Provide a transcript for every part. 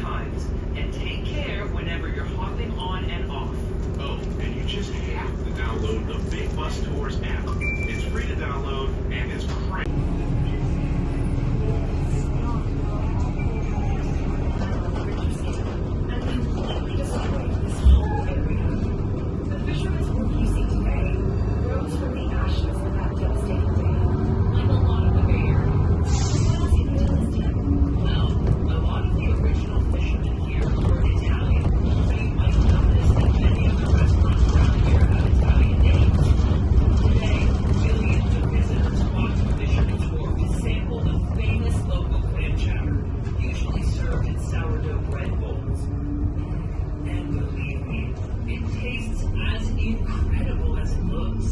times. And take care whenever you're hopping on and off. Oh, and you just have to download the Big Bus Tours app. It's free to download, and it's great. The Fisherman's Wharf you see today rose from the ashes of that devastating day, like a lot of the Bay Area. Well, a lot of the original fishermen here were Italian, so you might notice that many of the restaurants around here have Italian names. Today, millions of visitors walk the Fisherman's Wharf to sample the famous local clam chowder, usually served in sourdough bread bowls. And believe me, it tastes as incredible as it looks.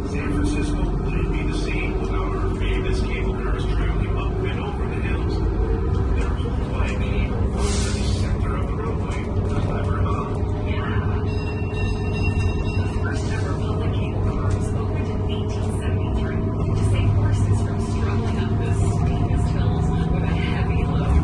San Francisco wouldn't be the same without our famous cable cars traveling up and over the hills. They're pulled by a cable run to the center of the roadway. Clever, huh? Yeah. The first ever public cable car was opened in 1873 to save horses from struggling up the steepest hills with a heavy load.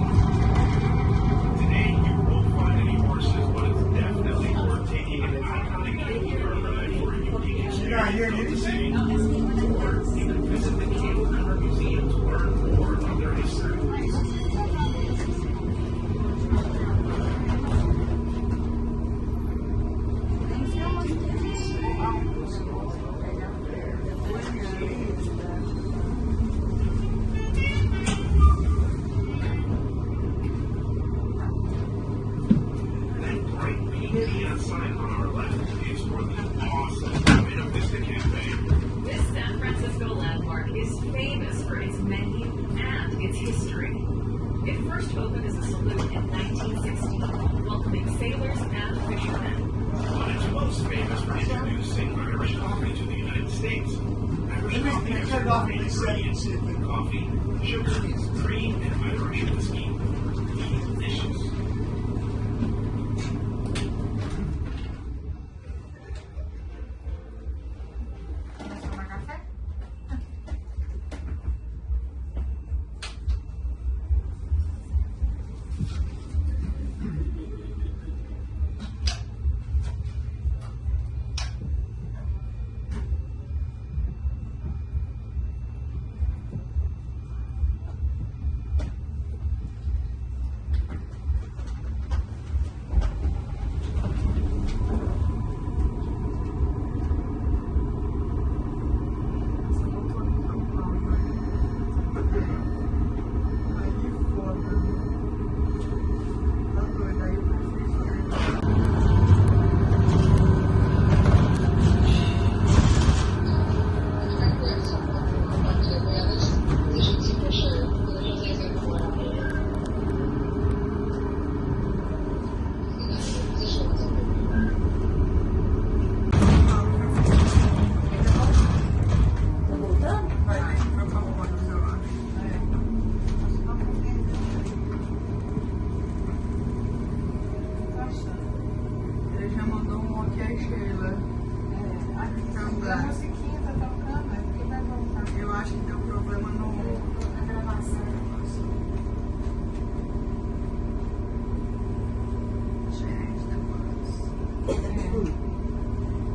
Today, you won't find any horses, but it's definitely worth taking an iconic cable car ride for a unique experience of the city. Or even visit the cable car museum to learn more about their history. That bright pink neon sign on our left is for the awesome Buena Vista Cafe. This San Francisco landmark is famous for its menu and its history. It first opened as a saloon in 1916, welcoming sailors and fishermen. But it's most famous for introducing Irish coffee to the United States. Irish coffee has four main ingredients: coffee, sugar, cream, and Irish whiskey. Delicious. Ok, Sheila. A musiquinha tá tocando, é porque vai voltar. Eu acho que deu problema Na gravação. Gente, depois.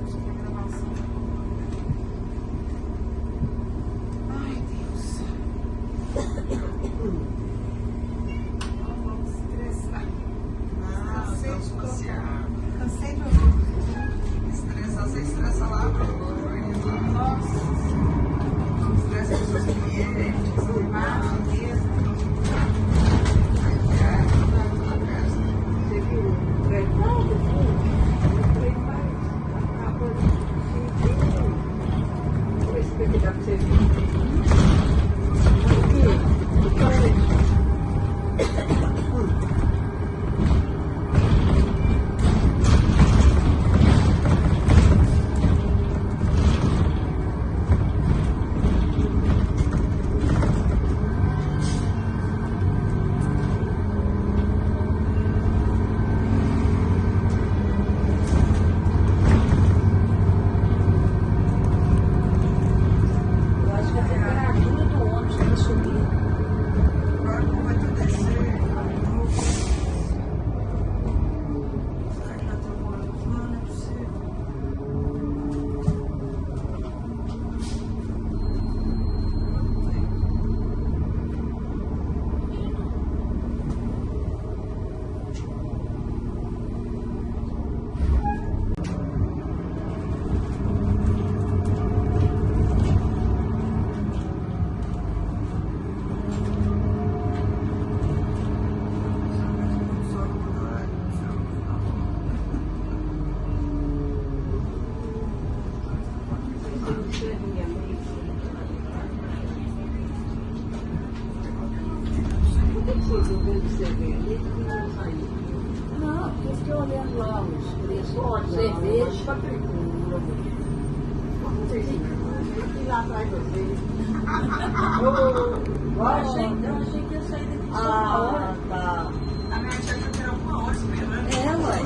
Acho que a gravação tá Ai, Deus. Não vamos estressar. Não, vamos passear. Cansei de ouvir. Estressa, você estressa lá, Nossa, estressa as pessoas clientes, imagem mesmo. Você viu o prédio lá do fundo? O prédio vai acabou de Vou ver se vai dar pra você ver. Aqui, o prédio. Eu acho que a temperatura do ônibus vai subir. agora como vai tu descer? Será que já tem alguma coisa? Não é possível. Não, porque eu fiquei olhando lá os preços, cerveja. Vamos lá atrás de vocês. Eu achei que ia sair daqui só uma hora. Tá. A minha tia já tirou 1 hora esperando. Ué.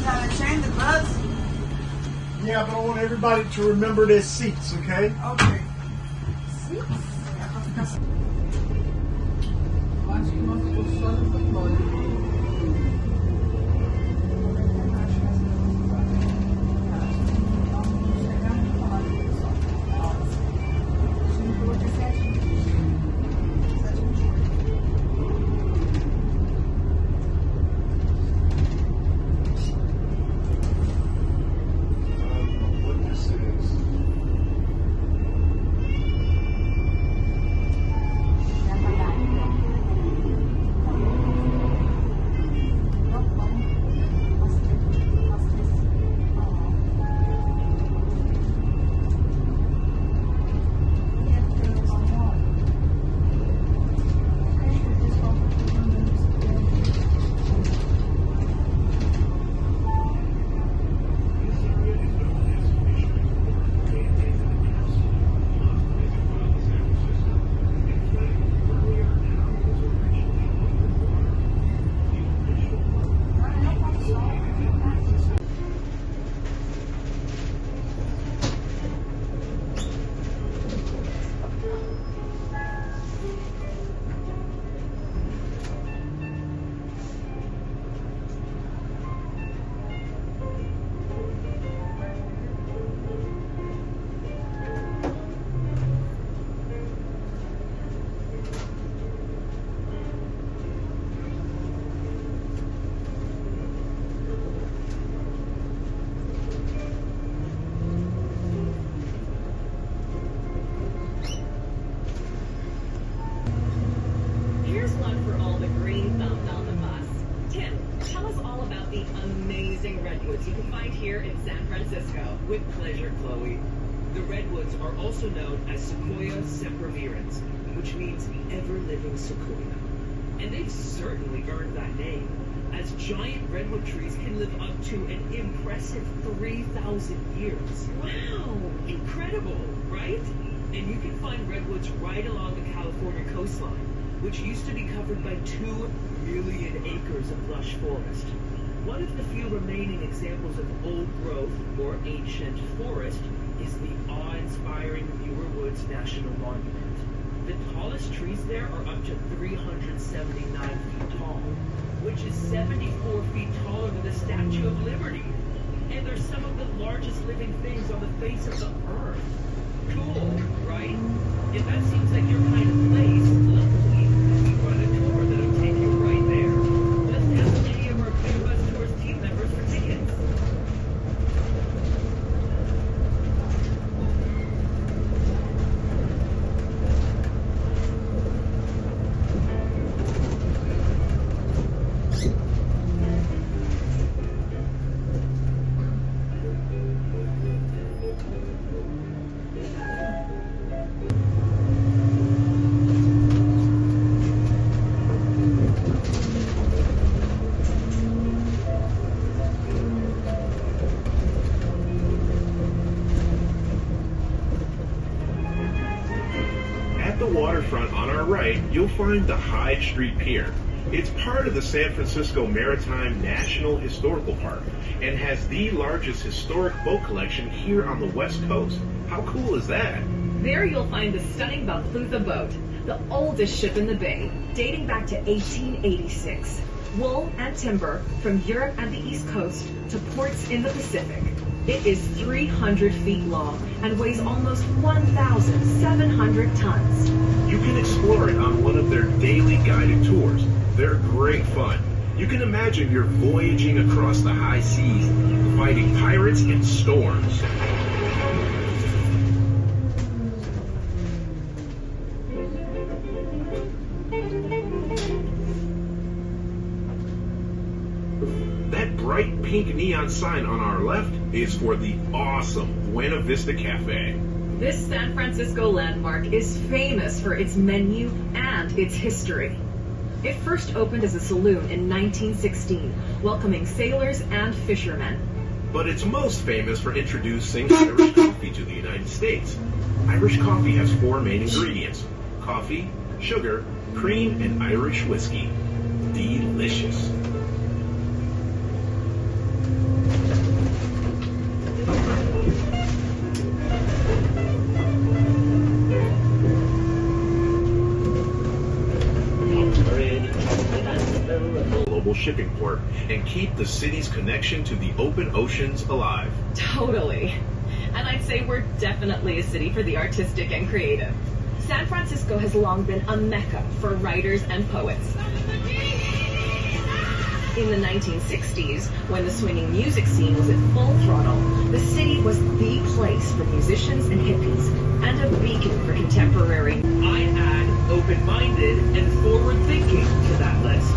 Gotta change the bus? Yeah, but I want everybody to remember their seats, okay? Ok. Eu acho que o nosso sono foi embora. What this is. Here's one for all the green thumbs on the bus. Tim, tell us all about the amazing redwoods you can find here in San Francisco. With pleasure, Chloe. The redwoods are also known as Sequoia sempervirens, which means ever-living sequoia. And they've certainly earned that name, as giant redwood trees can live up to an impressive 3,000 years. Wow, incredible, right? And you can find redwoods right along the California coastline. which used to be covered by 2 million acres of lush forest. One of the few remaining examples of old growth or ancient forest is the awe-inspiring Muir Woods National Monument. The tallest trees there are up to 379 feet tall, which is 74 feet taller than the Statue of Liberty. And they're some of the largest living things on the face of the earth. Cool, right? If that seems like your kind of place, luckily, we run a tour that'll take you right there. Just ask any of our Clear Bus Tours team members for tickets. At the waterfront on our right, you'll find the Hyde Street Pier. It's part of the San Francisco Maritime National Historical Park and has the largest historic boat collection here on the West Coast. How cool is that? There you'll find the stunning Balclutha boat, the oldest ship in the bay, dating back to 1886. Wool and timber from Europe and the East Coast to ports in the Pacific. It is 300 feet long and weighs almost 1,700 tons. You can explore it on one of their daily guided tours. They're great fun. You can imagine you're voyaging across the high seas, fighting pirates and storms. That bright pink neon sign on our left is for the awesome Buena Vista Cafe. This San Francisco landmark is famous for its menu and its history. It first opened as a saloon in 1916, welcoming sailors and fishermen. But it's most famous for introducing Irish coffee to the United States. Irish coffee has 4 main ingredients: coffee, sugar, cream, and Irish whiskey. Delicious. Global shipping port and keep the city's connection to the open oceans alive. Totally. And I'd say we're definitely a city for the artistic and creative. San Francisco has long been a mecca for writers and poets. In the 1960s, when the swinging music scene was at full throttle, the city was the place for musicians and hippies, and a beacon for contemporary. I'd add open-minded and forward-thinking to that list.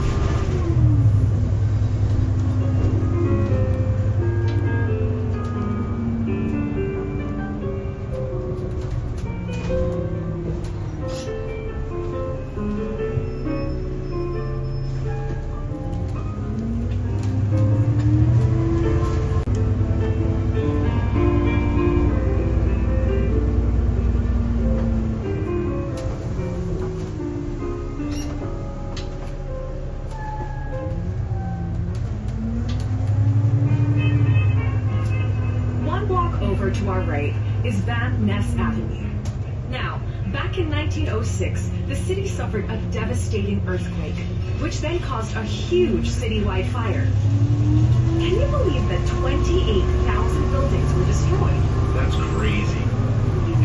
To our right is Van Ness Avenue. Now, back in 1906, the city suffered a devastating earthquake, which then caused a huge citywide fire. Can you believe that 28,000 buildings were destroyed? That's crazy.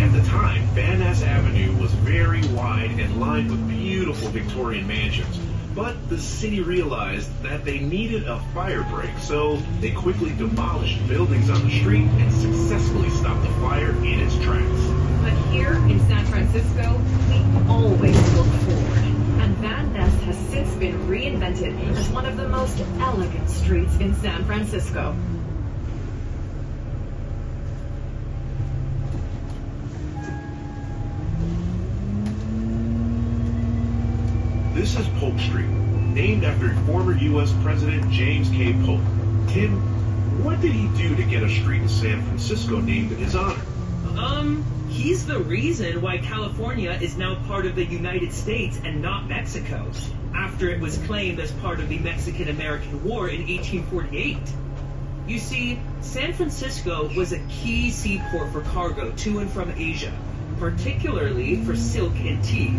At the time, Van Ness Avenue was very wide and lined with beautiful Victorian mansions. But the city realized that they needed a fire break, so they quickly demolished buildings on the street and successfully stopped the fire in its tracks. But here in San Francisco, we always look forward. And Van Ness has since been reinvented as one of the most elegant streets in San Francisco. This is Polk Street, named after former U.S. President James K. Polk. Tim, what did he do to get a street in San Francisco named in his honor? He's the reason why California is now part of the United States and not Mexico, after it was claimed as part of the Mexican-American War in 1848. You see, San Francisco was a key seaport for cargo to and from Asia, particularly for silk and tea,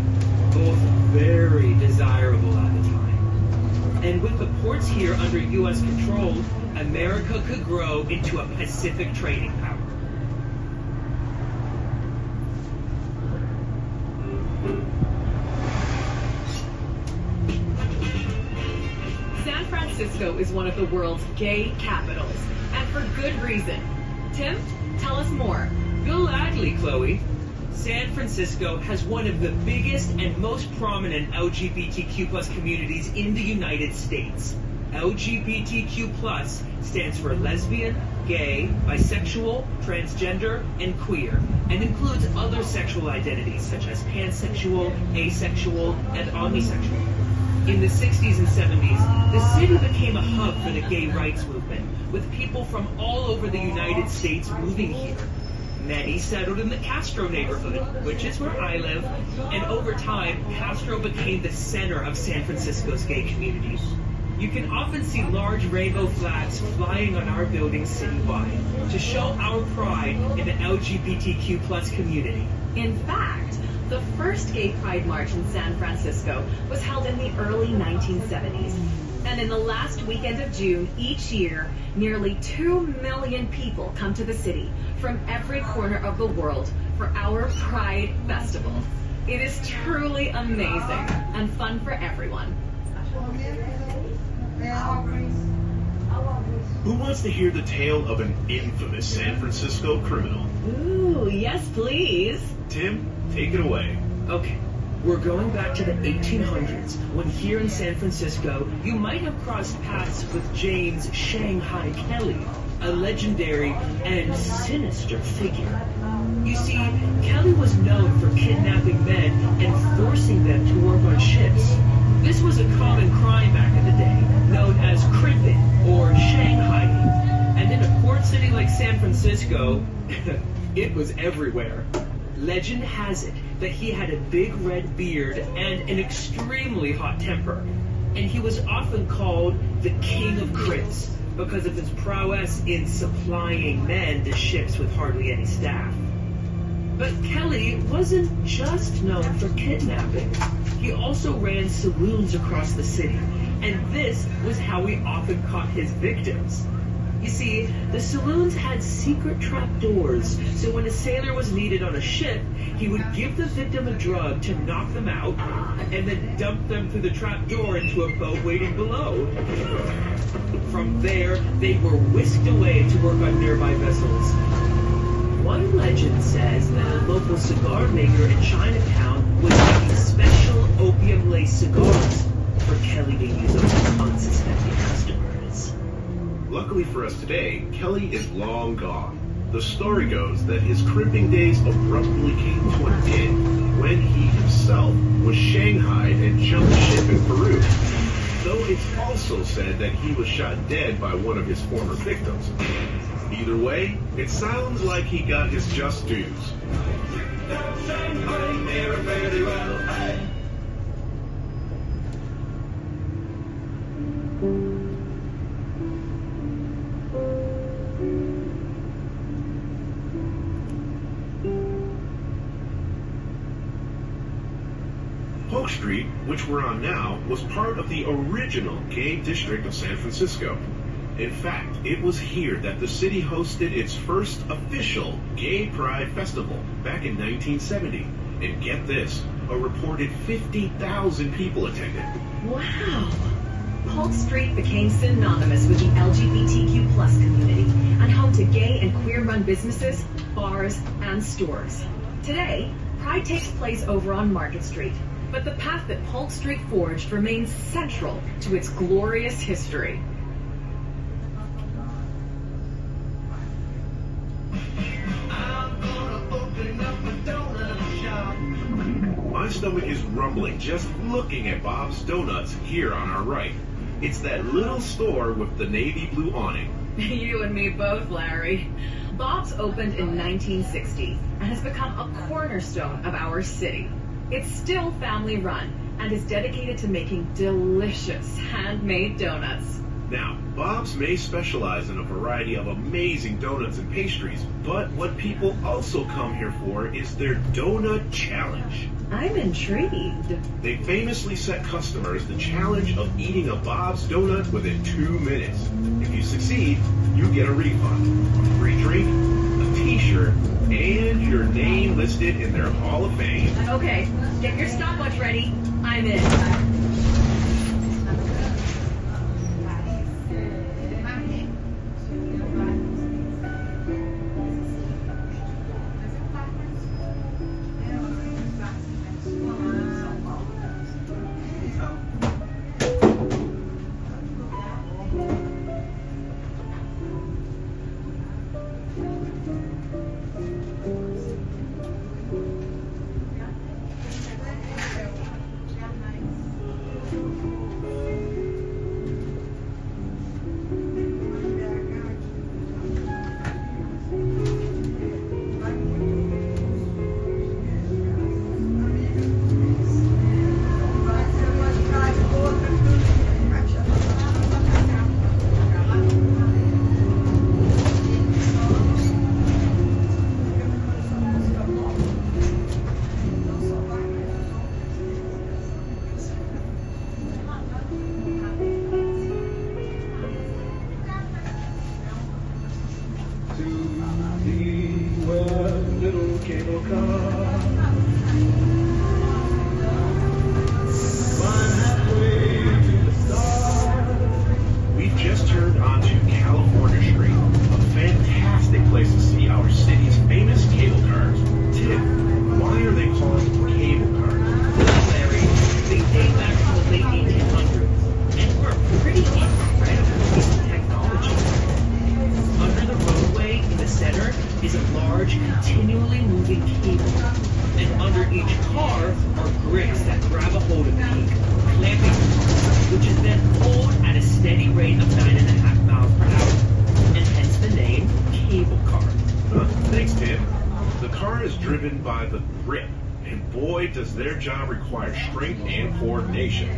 both very desirable at the time. And with the ports here under U.S. control, America could grow into a Pacific trading power. San Francisco is one of the world's gay capitals, and for good reason. Tim, tell us more. Gladly, Chloe. San Francisco has one of the biggest and most prominent LGBTQ+ communities in the United States. LGBTQ+ stands for lesbian, gay, bisexual, transgender, and queer, and includes other sexual identities such as pansexual, asexual, and omnisexual. In the 60s and 70s, the city became a hub for the gay rights movement, with people from all over the United States moving here. Many settled in the Castro neighborhood, which is where I live, and over time, Castro became the center of San Francisco's gay community. You can often see large rainbow flags flying on our buildings citywide to show our pride in the LGBTQ+ community. In fact, the first gay pride march in San Francisco was held in the early 1970s. And in the last weekend of June each year, nearly 2 million people come to the city from every corner of the world for our Pride Festival. It is truly amazing and fun for everyone. Who wants to hear the tale of an infamous San Francisco criminal? Ooh, yes please. Tim, take it away. Okay, we're going back to the 1800s, when here in San Francisco, you might have crossed paths with James Shanghai Kelly, a legendary and sinister figure. You see, Kelly was known for kidnapping men and forcing them to work on ships. This was a common crime back in the day, known as crimping or Shanghaiing. And in a port city like San Francisco, it was everywhere. Legend has it that he had a big red beard and an extremely hot temper. And he was often called the King of Crips because of his prowess in supplying men to ships with hardly any staff. But Kelly wasn't just known for kidnapping. He also ran saloons across the city, and this was how he often caught his victims. You see, the saloons had secret trapdoors, so when a sailor was needed on a ship, he would give the victim a drug to knock them out, and then dump them through the trapdoor into a boat waiting below. From there, they were whisked away to work on nearby vessels. One legend says that a local cigar maker in Chinatown was making special opium-laced cigars for Kelly to use on unsuspecting customers. Luckily for us today, Kelly is long gone. The story goes that his crimping days abruptly came to an end when he himself was shanghaied and jumped ship in Peru. Though it's also said that he was shot dead by one of his former victims. Either way, it sounds like he got his just dues. Polk Street, which we're on now, was part of the original gay district of San Francisco. In fact, it was here that the city hosted its first official Gay Pride Festival back in 1970. And get this, a reported 50,000 people attended. Wow. Polk Street became synonymous with the LGBTQ+ community and home to gay and queer-run businesses, bars, and stores. Today, Pride takes place over on Market Street, but the path that Polk Street forged remains central to its glorious history. My stomach is rumbling just looking at Bob's Donuts here on our right. It's that little store with the navy blue awning. You and me both, Larry. Bob's opened in 1960 and has become a cornerstone of our city. It's still family run and is dedicated to making delicious handmade donuts. Now, Bob's may specialize in a variety of amazing donuts and pastries, but what people also come here for is their donut challenge. I'm intrigued. They famously set customers the challenge of eating a Bob's donut within 2 minutes. If you succeed, you get a refund, a free drink, a t-shirt, and your name listed in their Hall of Fame. Okay, get your stopwatch ready. I'm in. We've just turned onto California Street, a fantastic place to see our city's famous cable cars. Tim, why are they called cable cars? Larry, they date back to the late 1800s and were a pretty incredible piece of technology. Under the roadway in the center is a large, continually moving cable. And under each car are grips that grab a hold of the cable, clamping the car, which is then pulled at a steady rate of 9.5 miles per hour, and hence the name cable car. Thanks, Tim. The car is driven by the grip, and boy, does their job require strength and coordination.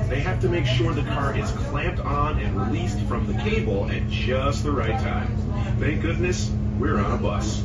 They have to make sure the car is clamped on and released from the cable at just the right time. Thank goodness we're on a bus.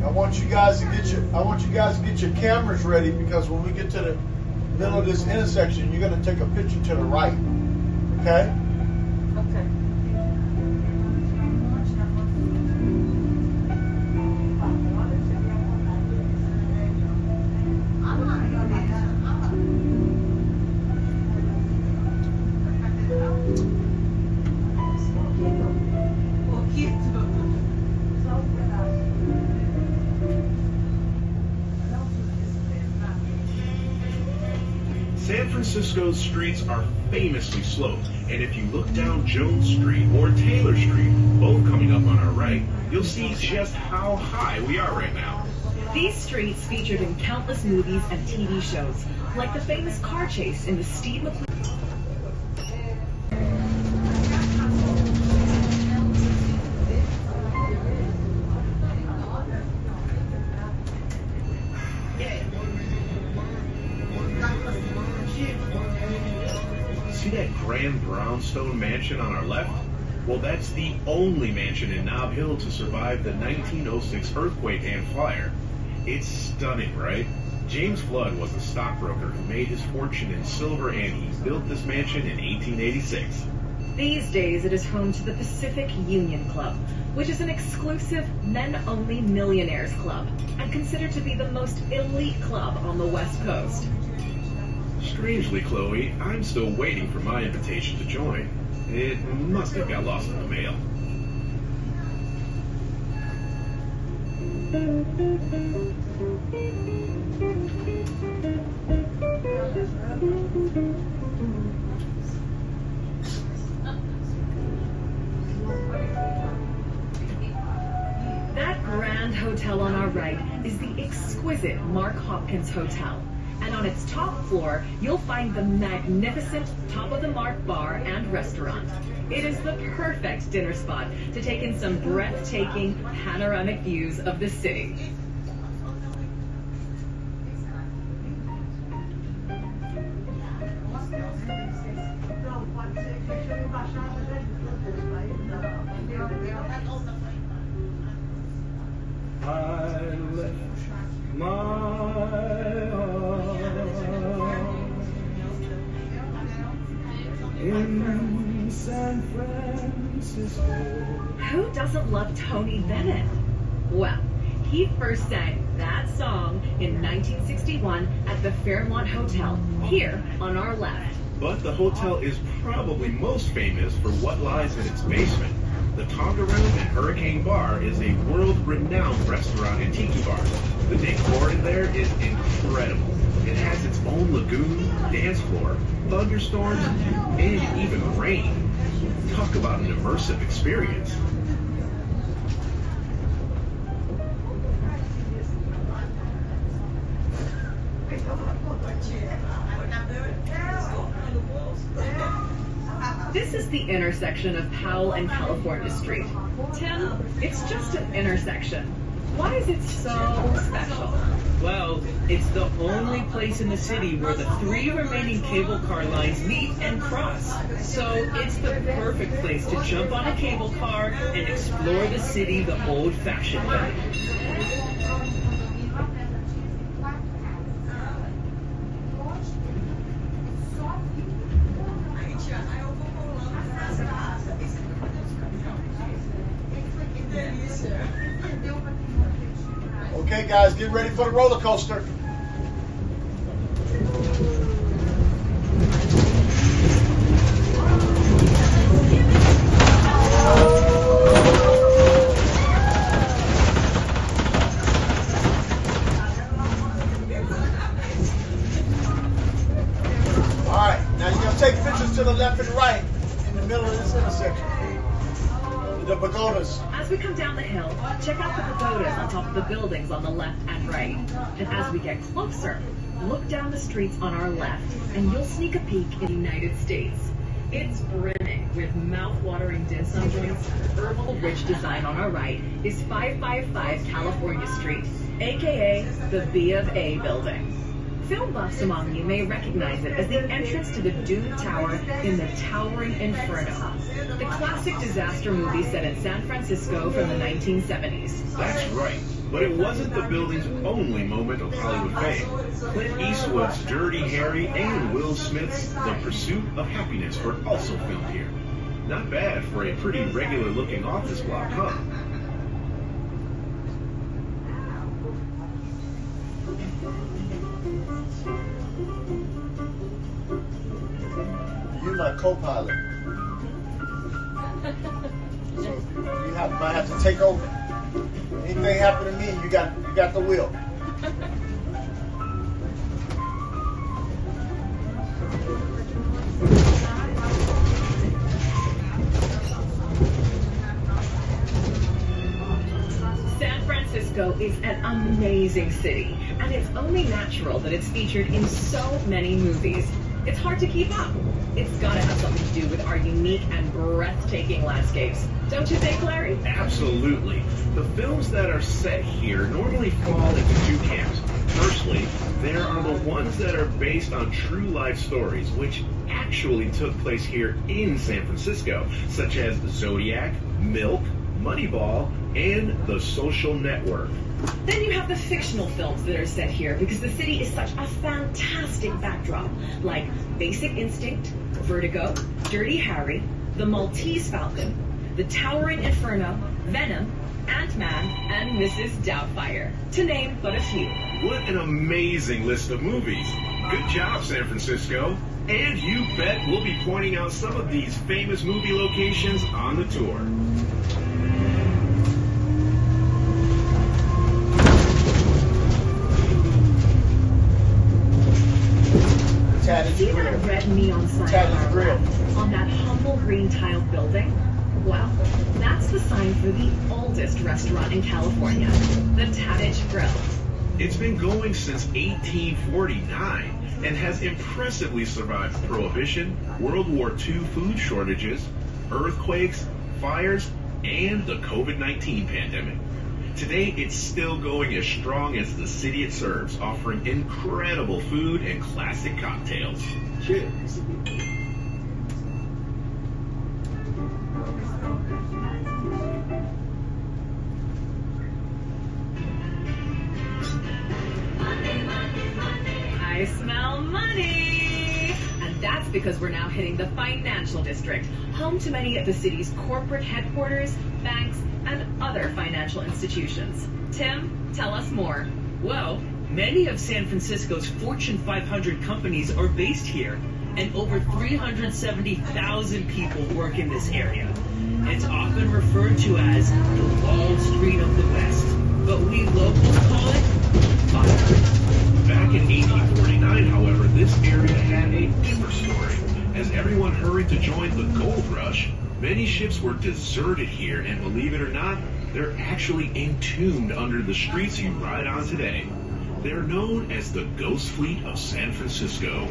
I want you guys to get your cameras ready, because when we get to the middle of this intersection, you're going to take a picture to the right. Okay? Okay. San Francisco's streets are famously sloped, and if you look down Jones Street or Taylor Street, both coming up on our right, you'll see just how high we are right now. These streets featured in countless movies and TV shows, like the famous car chase in the Steve McQueen. See that grand brownstone mansion on our left? Well, that's the only mansion in Nob Hill to survive the 1906 earthquake and fire. It's stunning, right? James Flood was a stockbroker who made his fortune in silver, and he built this mansion in 1886. These days, it is home to the Pacific Union Club, which is an exclusive men-only millionaires club and considered to be the most elite club on the West Coast. Strangely, Chloe, I'm still waiting for my invitation to join. It must have got lost in the mail. That grand hotel on our right is the exquisite Mark Hopkins Hotel. And on its top floor, you'll find the magnificent Top of the Mark bar and restaurant. It is the perfect dinner spot to take in some breathtaking panoramic views of the city. I left my heart in San Francisco. Who doesn't love Tony Bennett? Well, he first sang that song in 1961 at the Fairmont Hotel, here on our left. But the hotel is probably most famous for what lies in its basement. The Tonga Room and Hurricane Bar is a world-renowned restaurant and tiki bar. The decor in there is incredible. It has its own lagoon, dance floor, thunderstorms, and even rain. Talk about an immersive experience. This is the intersection of Powell and California Street. Tim, it's just an intersection. Why is it so special? Well, it's the only place in the city where the 3 remaining cable car lines meet and cross. So it's the perfect place to jump on a cable car and explore the city the old-fashioned way. Okay, guys, get ready for the roller coaster. All right, now you're gonna take pictures to the left and right in the middle of this intersection. The pagodas. As we come down the hill, check out the pagodas on top of the buildings on the left and right. And as we get closer, look down the streets on our left, and you'll sneak a peek in the United States. It's brimming with mouth-watering dim sum joints. Herbal-rich design on our right is 555 California Street, aka the B of A building. Film buffs among you may recognize it as the entrance to the Dune Tower in the Towering Inferno, the classic disaster movie set in San Francisco from the 1970s. That's right. But it wasn't the building's only moment of Hollywood fame. Clint Eastwood's Dirty Harry and Will Smith's The Pursuit of Happiness were also filmed here. Not bad for a pretty regular-looking office block, huh? You're my co-pilot. So you might have to take over. Anything happen to me, you got the wheel. San Francisco is an amazing city, and it's only natural that it's featured in so many movies. It's hard to keep up. It's got to have something to do with our unique and breathtaking landscapes. Don't you think, Larry? Absolutely. The films that are set here normally fall into 2 camps. Firstly, there are the ones that are based on true life stories, which actually took place here in San Francisco, such as Zodiac, Milk, Moneyball, and The Social Network. Then you have the fictional films that are set here because the city is such a fantastic backdrop, like Basic Instinct, Vertigo, Dirty Harry, The Maltese Falcon, The Towering Inferno, Venom, Ant-Man, and Mrs. Doubtfire, to name but a few. What an amazing list of movies. Good job, San Francisco. And you bet we'll be pointing out some of these famous movie locations on the tour. See that red neon sign on our left, on that humble green tiled building? Well, that's the sign for the oldest restaurant in California, the Taddage Grill. It's been going since 1849 and has impressively survived Prohibition, World War II food shortages, earthquakes, fires, and the COVID-19 pandemic. Today, it's still going as strong as the city it serves, offering incredible food and classic cocktails. Cheers. I smell money! And that's because we're now hitting the Financial District, home to many of the city's corporate headquarters, banks, and other financial institutions. Tim, tell us more. Well, many of San Francisco's Fortune 500 companies are based here, and over 370,000 people work in this area. It's often referred to as the Wall Street of the West, but we locals call it fire. Back in 1849, however, this area had a different story. As everyone hurried to join the gold rush, many ships were deserted here, and believe it or not, they're actually entombed under the streets you ride on today. They're known as the Ghost Fleet of San Francisco.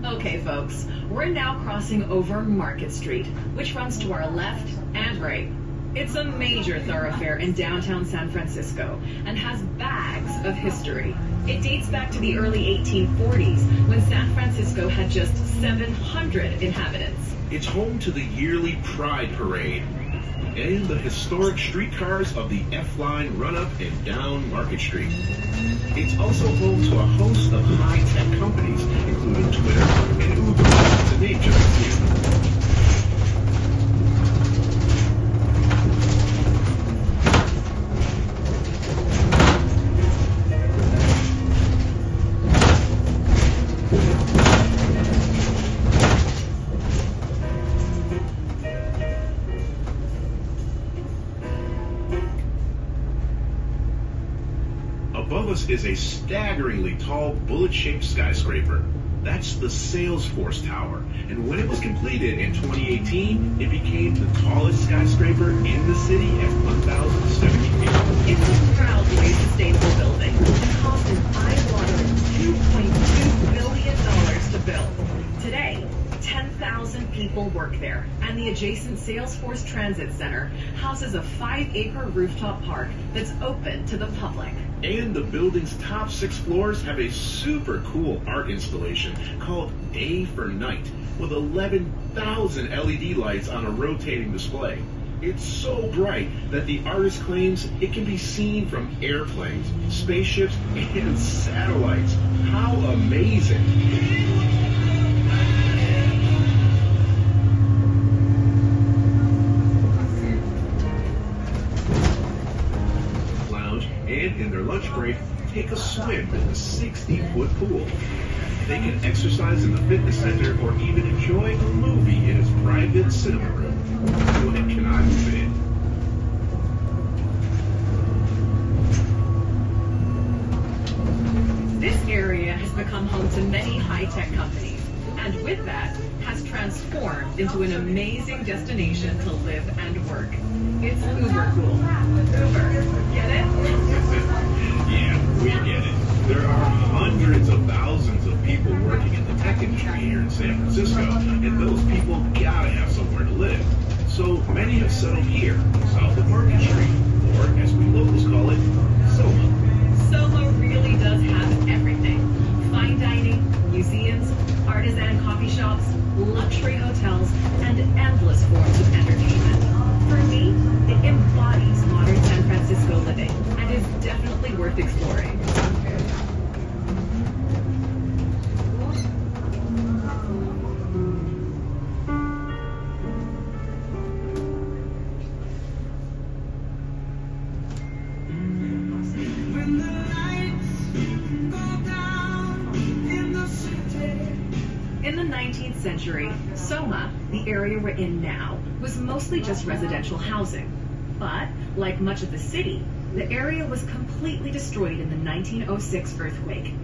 Okay, folks, we're now crossing over Market Street, which runs to our left and right. It's a major thoroughfare in downtown San Francisco and has bags of history. It dates back to the early 1840s when San Francisco had just 700 inhabitants. It's home to the yearly Pride Parade and the historic streetcars of the F-Line run up and down Market Street. It's also home to a host of high-tech companies, including Twitter and Uber, to name just a few. Above us is a staggeringly tall, bullet-shaped skyscraper. That's the Salesforce Tower, and when it was completed in 2018, it became the tallest skyscraper in the city at 1,070 feet. It's a proudly sustainable building. It cost an eye-watering $2.2 billion to build. Today, 10,000 people work there, and the adjacent Salesforce Transit Center houses a 5-acre rooftop park that's open to the public. And the building's top 6 floors have a super cool art installation called Day for Night, with 11,000 LED lights on a rotating display. It's so bright that the artist claims it can be seen from airplanes, spaceships, and satellites. How amazing! And in their lunch break, take a swim in the 60-foot pool. They can exercise in the fitness center or even enjoy a movie in its private cinema room. When can I fit in? This area has become home to many high-tech companies, and with that, has transformed into an amazing destination to live and work. It's uber cool. Uber, get it? Yeah, we get it. There are hundreds of thousands of people working in the tech industry here in San Francisco, and those people gotta have somewhere to live. So many have settled here, south of Market Street, or as we locals call it, Soma. Soma really does have everything. Fine dining, museums, artisan coffee shops, luxury hotels, and endless forms of entertainment. For me, it embodies modern San Francisco living and is definitely worth exploring. When the lights go down in the city. In the 19th century, Soma, the area we're in now, was mostly just residential housing. But, like much of the city, the area was completely destroyed in the 1906 earthquake.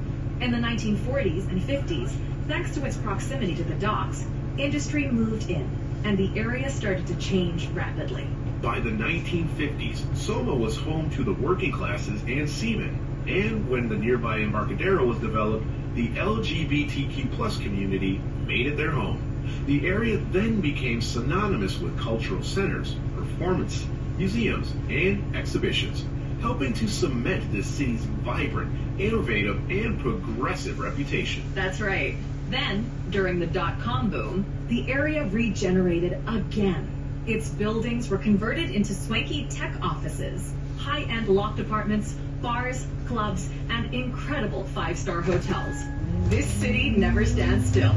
In the 1940s and 50s, thanks to its proximity to the docks, industry moved in, and the area started to change rapidly. By the 1950s, Soma was home to the working classes and seamen. And when the nearby Embarcadero was developed, the LGBTQ+ community made it their home. The area then became synonymous with cultural centers, performance, museums, and exhibitions, helping to cement this city's vibrant, innovative, and progressive reputation. That's right. Then, during the dot-com boom, the area regenerated again. Its buildings were converted into swanky tech offices, high-end loft apartments, bars, clubs, and incredible five-star hotels. This city never stands still.